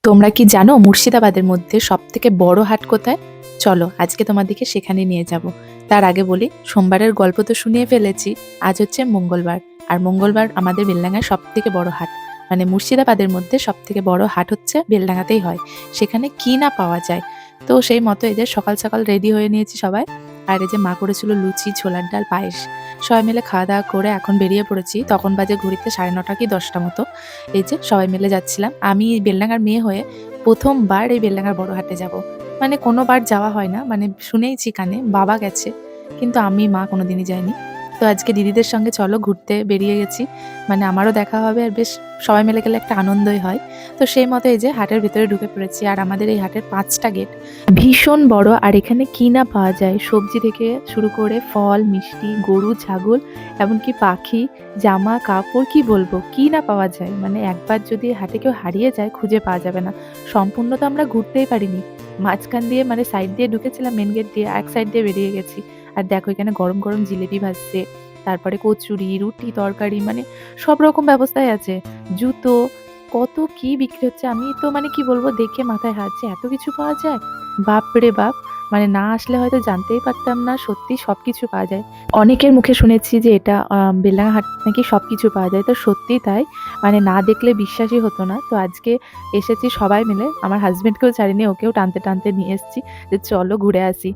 তোমরা কি জানো মুর্শিদাবাদের মধ্যে সবথেকে বড় হাট কোথায়? চলো আজকে তোমাদেরকে সেখানে নিয়ে যাব। তার আগে বলি, সোমবারের গল্প তো শুনিয়ে ফেলেছি। আজ হচ্ছে মঙ্গলবার, আর মঙ্গলবার আমাদের বেলডাঙায় সবথেকে বড় হাট। মানে মুর্শিদাবাদের মধ্যে সবথেকে বড় হাট হচ্ছে বেলডাঙাতেই হয়। সেখানে কি না পাওয়া যায়। তো সেই মতো এই যে সকাল সকাল রেডি হয়ে নিয়েছি সবাই। আর এই যে মা করেছিল লুচি, ছোলার ডাল, পায়েস। সবাই মিলে খাওয়া দাওয়া করে এখন বেরিয়ে পড়েছি। তখন বাজে ঘড়িতে 9:30 কি 10টা মতো। এই যে সবাই মিলে যাচ্ছিলাম। আমি বেলডাঙার মেয়ে হয়ে প্রথমবার এই বেলডাঙার বড় হাটে যাব। মানে কোনোবার যাওয়া হয় না, মানে শুনেইছি কানে, বাবা গেছে, কিন্তু আমি মা কোনোদিনই যাইনি। তো আজকে দিদিদের সঙ্গে চলো ঘুরতে বেরিয়ে গেছি। মানে আমারও দেখা হবে, আর বেশ সবাই মিলে গেলে একটা আনন্দই হয়। তো সেই মতো এই যে হাটের ভেতরে ঢুকে পড়েছি। আর আমাদের এই হাটের 5টা গেট, ভীষণ বড়। আর এখানে কি না পাওয়া যায়, সবজি থেকে শুরু করে ফল, মিষ্টি, গরু, ছাগল, এমনকি পাখি, জামা কাপড়, কি বলবো, কি না পাওয়া যায়। মানে একবার যদি হাটে কেউ হারিয়ে যায় খুঁজে পাওয়া যাবে না। সম্পূর্ণ তো আমরা ঘুরতেই পারিনি, মাঝখান দিয়ে মানে সাইড দিয়ে ঢুকেছিলাম, মেন গেট দিয়ে এক সাইড দিয়ে বেরিয়ে গেছি। আর দেখো এখানে গরম গরম জিলেপি ভাজছে, তারপরে কচুরি, রুটি, তরকারি, মানে সব রকম ব্যবস্থাই আছে। জুতো, কত কি বিক্রি হচ্ছে, আমি তো মানে কি বলবো, দেখে মাথায় হাত যে এত কিছু পাওয়া যায়। বাপ রে বাপ, মানে না আসলে হয়তো জানতেই পারতাম না, সত্যি সবকিছু পাওয়া যায়। অনেকের মুখে শুনেছি যে এটা বেলডাঙা হাট নাকি সবকিছু পাওয়া যায়, তো সত্যিই তাই। মানে না দেখলে বিশ্বাসই হতো না। তো আজকে এসেছি সবাই মিলে, আমার হাজবেন্ডকেও ছাড়িনি, ওকেও টানতে টানতে নিয়ে এসেছি যে চলো ঘুরে আসি।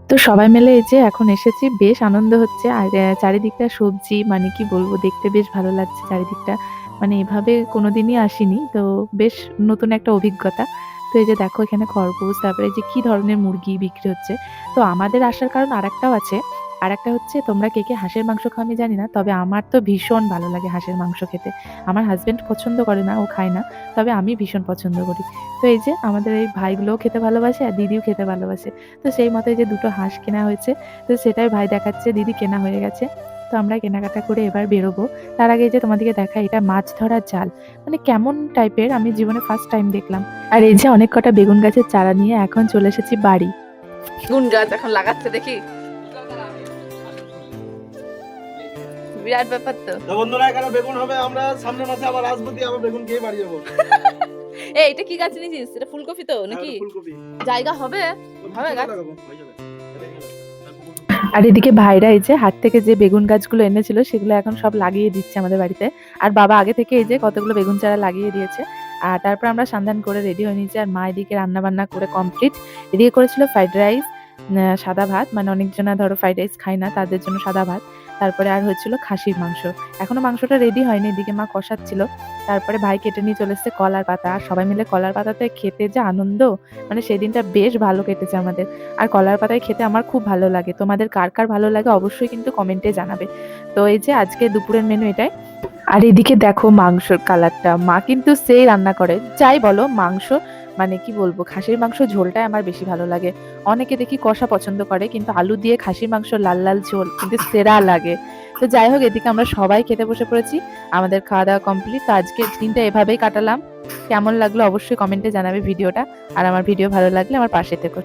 তো সবাই মিলে এই যে এখন এসেছি, বেশ আনন্দ হচ্ছে। আর চারিদিকটা সবজি, মানে কি বলবো, দেখতে বেশ ভালো লাগছে চারিদিকটা। মানে এভাবে কোনোদিনই আসিনি, তো বেশ নতুন একটা অভিজ্ঞতা। তো এই যে দেখো এখানে খরগোশ, তারপরে এই যে কি ধরনের মুরগি বিক্রি হচ্ছে। তো আমাদের আসার কারণ আরেকটাও আছে। আরেকটা হচ্ছে, তোমরা কে কে হাঁসের মাংস খাও আমি জানি না, তবে আমার তো ভীষণ ভালো লাগে হাঁসের মাংস খেতে। আমার হাজবেন্ড পছন্দ করে না, ও খায় না, তবে আমি ভীষণ পছন্দ করি। তো এই যে আমাদের এই ভাইগুলোও খেতে ভালোবাসে, আর দিদিও খেতে ভালোবাসে। তো সেই মতো এই যে দুটো হাঁস কেনা হয়েছে। তো সেটাই ভাই দেখাচ্ছে, দিদি কেনা হয়ে গেছে। তো আমরা কেনাকাটা করে এবার বেরোবো। তার আগে এই যে তোমাদেরকে দেখাই, এটা মাছ ধরার জাল। মানে কেমন টাইপের, আমি জীবনে ফার্স্ট টাইম দেখলাম। আর এই যে অনেক কটা বেগুন গাছের চারা নিয়ে এখন চলে এসেছি বাড়ি। বেগুন গাছ এখন লাগাচ্ছে দেখি, বিরাট ব্যাপার তো। তো বন্ধুরা, এখানে বেগুন হবে, আমরা সামনের মাসে আবার আসবো, দিয়ে আবার বেগুন খেয়ে বাড়ি যাবো। এই এটা কি গাছ নিয়েছিস? এটা ফুলকপি তো নাকি? হ্যাঁ, ফুলকপি জায়গা হবে? হবে গাছ? লাগাবো, হয়ে যাবে। আর এদিকে ভাইরা এই যে হাট থেকে যে বেগুন গাছগুলো এনেছিল সেগুলো এখন সব লাগিয়ে দিচ্ছে আমাদের বাড়িতে। আর বাবা আগে থেকে এই যে কতগুলো বেগুন চারা লাগিয়ে দিয়েছে। আর তারপর আমরা সান্ধান করে রেডি হয়ে নিয়েছি। আর মা এদিকে রান্না বান্না করে কমপ্লিট। এদিকে করেছিল ফ্রাইড রাইস, সাদা ভাত, মানে অনেকজনা ধরো ফ্রাইড রাইস খায় না, তাদের জন্য সাদা ভাত। তারপরে আর হয়েছিল খাসির মাংস। এখনো মাংসটা রেডি হয়নি, এদিকে মা কষাচ্ছিল। তারপরে ভাই কেটে নিয়ে চলে এসেছে কলার পাতা। আর সবাই মিলে কলার পাতাতে খেতে যে আনন্দ, মানে সেদিনটা বেশ ভালো কেটেছে আমাদের। আর কলার পাতায় খেতে আমার খুব ভালো লাগে। তোমাদের কার কার ভালো লাগে অবশ্যই কিন্তু কমেন্টে জানাবে। তো এই যে আজকে দুপুরের মেনু এটাই। আর এদিকে দেখো মাংসর কালারটা, মা কিন্তু সেই রান্না করে, যাই বলো মাংস, মানে কি বলবো, খাসির মাংস ঝোলটাই আমার বেশি ভালো লাগে। অনেকে দেখি কষা পছন্দ করে, কিন্তু আলু দিয়ে খাসির মাংস লাল লাল ঝোল কিন্তু সেরা লাগে। তো যাই হোক, এদিকে আমরা সবাই খেতে বসে পড়েছি, আমাদের খাওয়া দাওয়া কমপ্লিট। তো আজকের দিনটা এভাবেই কাটালাম। কেমন লাগলো অবশ্যই কমেন্টে জানাবে ভিডিওটা। আর আমার ভিডিও ভালো লাগলে আমার পাশে থেকো।